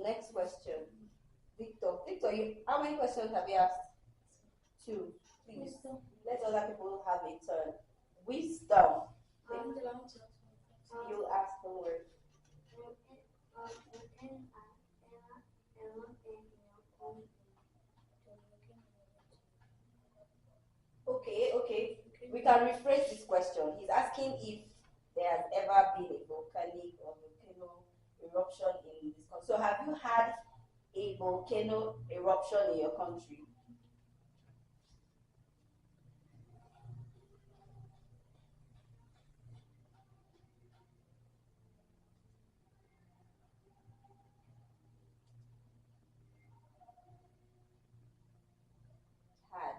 Next question. Victor, how many questions have you asked? 2. Please, let other people have a turn. Wisdom. You ask, don't worry. Okay. We can rephrase this question. He's asking if there has ever been a volcanic or volcano eruption in this country. So have you had a volcano eruption in your country? Had.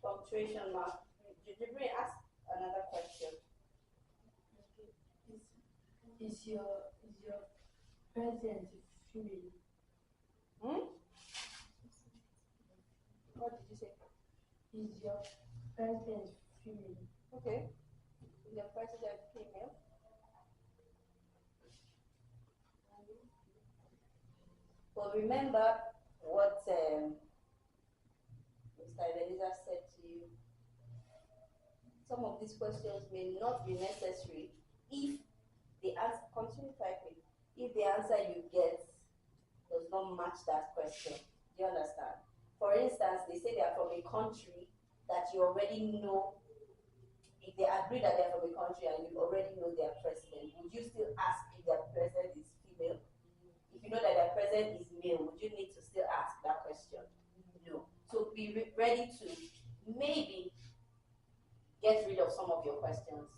Punctuation mark. Jibril, ask another question. Is your present female? What did you say? Is your present female? Okay. Is your president female? Well, remember what Mr. Ebenezer said to you. Some of these questions may not be necessary if the answer, continue typing, if the answer you get does not match that question. Do you understand? For instance, they say they are from a country that you already know. If they agree that they're from a country and you already know their president, would you still ask if their president is female? If you know that their president is male, would you need to still ask that question? No. So be ready to maybe get rid of some of your questions.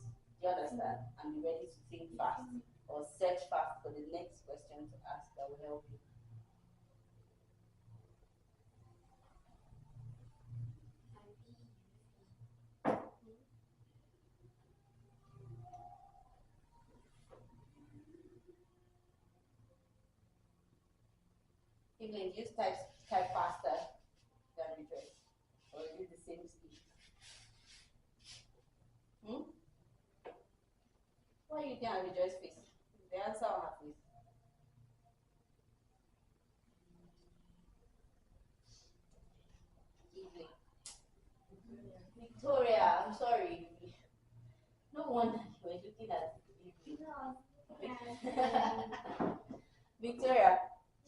Do you understand? And be ready to think fast or search fast for the next question to ask that will help you. Evelyn, just type faster than Rejoice, or is it the same speed? Why are you doing Rejoice face? The answer on her face. Evelyn. Victoria, I'm sorry. No wonder you were looking at Evelyn. Victoria,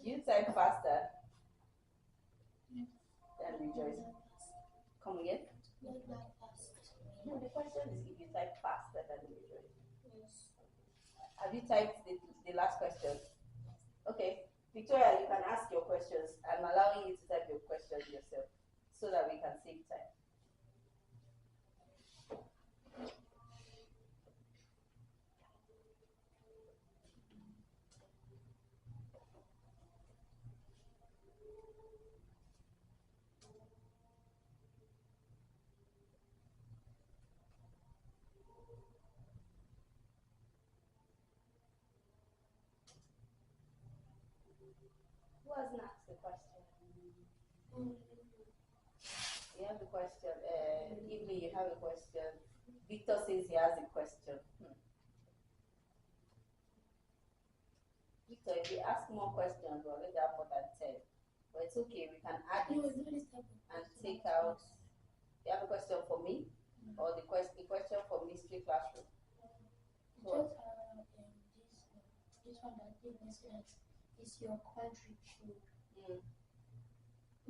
you type faster than Rejoice. Come again? No, the question is if you type fast. Have you typed the last question? Okay. Victoria, you can ask your questions. I'm allowing you to type your questions yourself so that we can save time. Who hasn't asked the question? You have a question. Ibli, you have a question. Victor says he has a question. Victor, if you ask more questions, we'll already have more than 10. But it's okay, we can add it and take out. You have a question for me? Or the question for mystery classroom? Just this one that did mention is your country code.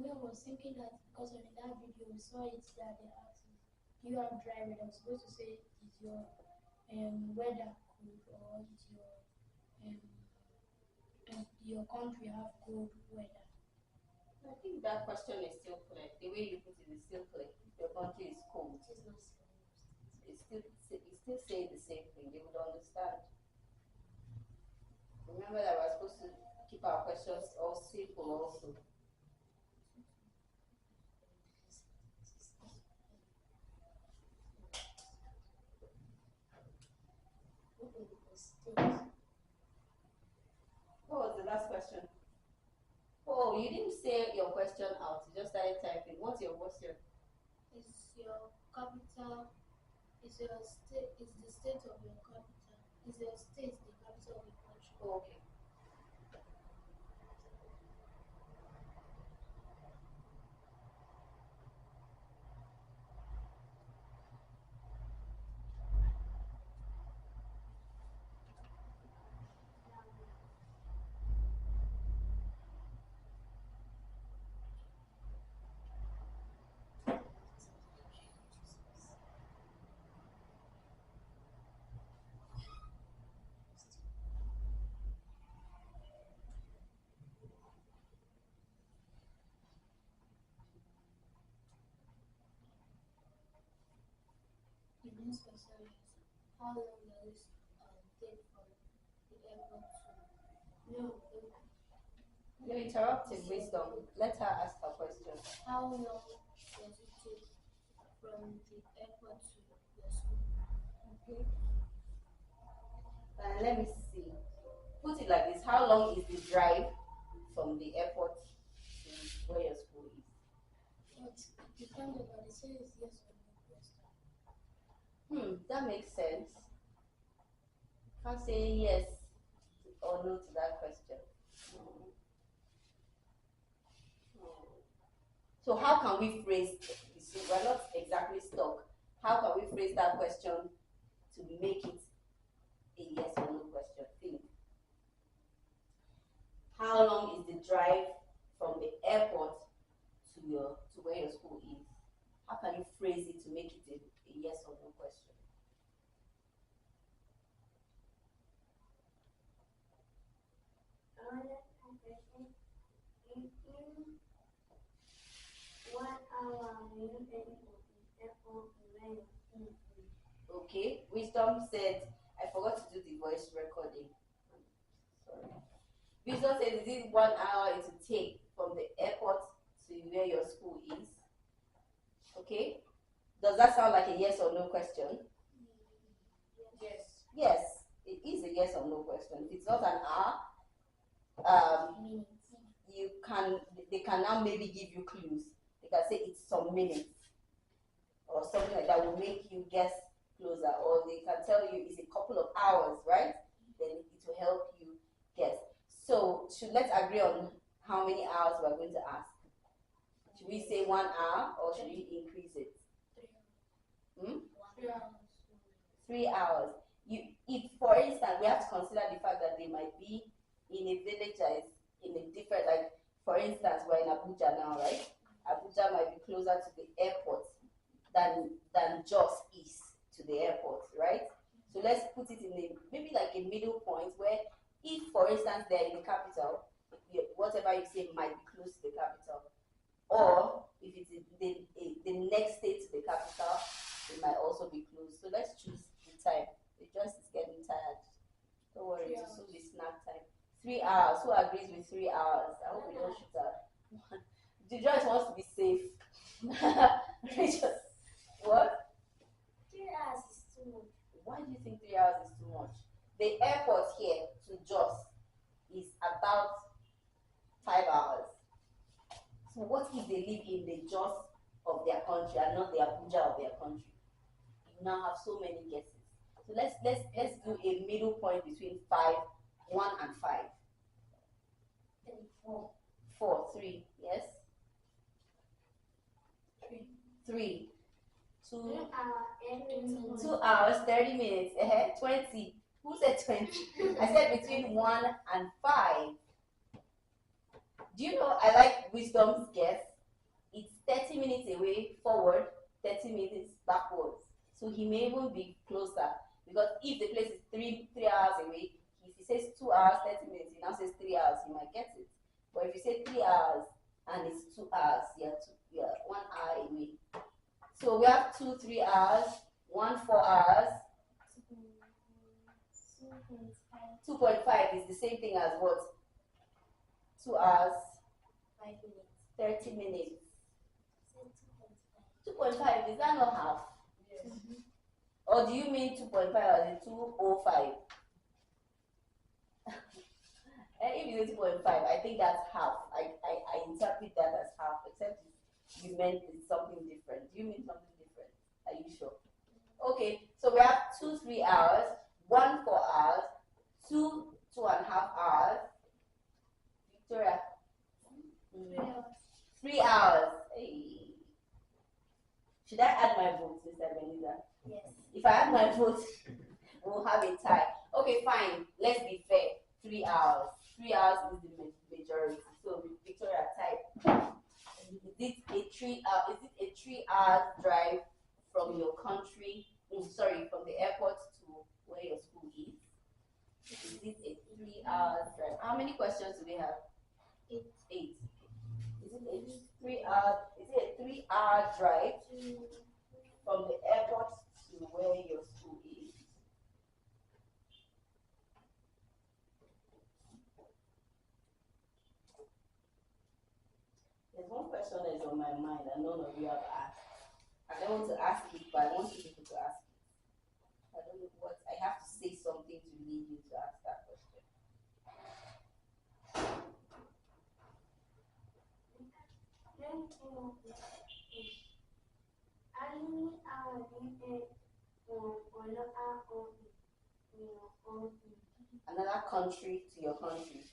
Me, I was thinking that because in that video we saw it that they asked us, do you have dry weather? I was supposed to say is your weather cold or is your country have cold weather? I think that question is still clear. The way you put it is still clear. If your country is cold, it's still saying the same thing. They would understand. Remember that we're supposed to keep our questions all simple also. What was the last question? Oh, you didn't say your question out. You just started typing. What's your question? Is your capital? Is your state? Is the state of your capital? Is your state the capital of your country? Oh, okay. The next question is how long does it take from the airport to? No. You're interrupting Wisdom. Let her ask her question. How long does it take from the airport to your school? Okay. Let me see. Put it like this. How long is the drive from the airport to where your school is? It depends on the say is yes or no question. That makes sense. Can't say yes or no to that question. So how can we phrase, you see, we're not exactly stuck. How can we phrase that question to make it a yes or no question? Think. How long is the drive from the airport to where your school is? How can you phrase it to make it a yes or no question? Okay, Wisdom said, I forgot to do the voice recording. Sorry. Wisdom said, is it 1 hour it will take from the airport to where your school is? Okay. Does that sound like a yes or no question? Yes. Yes, it is a yes or no question. If it's not an hour, they can now maybe give you clues. They can say it's some minutes or something like that will make you guess closer, or they can tell you it's a couple of hours, right? Then it will help you guess. So let's agree on how many hours we're going to ask. Should we say 1 hour or should we increase it? 3 hours. 3 hours. If, for instance, we have to consider the fact that they might be in a village that is in a different, like, for instance, we're in Abuja now, right? Abuja might be closer to the airport than Jos is to the airport, right? So let's put it in a maybe like a middle point where if, for instance, they're in the capital, whatever you say might be close to the capital. Or if it's the next state to the capital, it might also be close. So let's choose the time. The Joyce is getting tired. Don't worry, it's soon be snack time. 3 hours. Who agrees with 3 hours? I hope we don't shoot her. The Joyce wants to be safe. Rachel, what? 3 hours is too much. Why do you think 3 hours is too much? The airport here to Jos is about 5 hours. So what if they live in the Jos of their country and not the Abuja of their country? You now have so many guesses. So let's do a middle point between 1 and 5. 4, 3, yes. 3, 2 hours 30 minutes. 20. Who said 20? I said between 1 and 5. Do you know I like Wisdom's guess? It's 30 minutes away forward, 30 minutes backwards. So he may even be closer. Because if the place is 3 hours away, if he says 2 hours, 30 minutes, he now says 3 hours, he might get it. But if you say 3 hours and it's 2 hours, you're 1 hour away. So we have 2 3 hours, 1 4 hours. 2.5 is the same thing as what? 2 hours, 5 minutes. 30 minutes. 2.5, is that not half? Yes. Or do you mean 2.5 as in 205? If you say 2.5, I think that's half. I interpret that as half, except you meant it's something different. Do you mean something different? Are you sure? Okay, so we have 2 3 hours, 1 4 hours, 2 2.5 hours. Victoria? 3 hours. Hey. Should I add my vote, Mr. Benita? Yes. If I add my vote, we'll have a tie. Okay, fine. Let's be fair. 3 hours. 3 hours is the majority. So Victoria, type. Is it a 3 hour drive from your country? From the airport to where your school is? Is it a 3 hour drive? How many questions do we have? 8. Is it a 3 hour? Is it a 3 hour drive from the airport to where your school is? There's one question that is on my mind and none of you have asked. I don't want to ask it, but I want you people to ask it. I don't know what. I have to say something to lead you to ask that question. Another country to your country.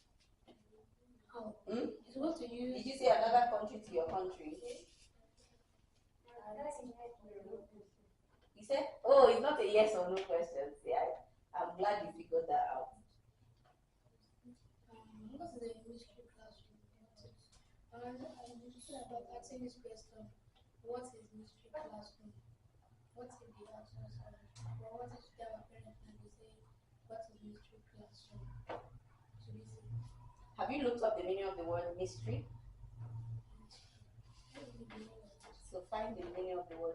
Oh. Hmm? It's what to use. Did you say another country to your country? You said, oh, it's not a yes or no question. See, I'm glad you figured that out. What is the mystery classroom? I'm interested about asking this question. What is mystery classroom? What if the answer is well, what if they have a parent and they say, what is mystery classroom? So we say, Have you looked up the meaning of the word mystery? So find the meaning of the word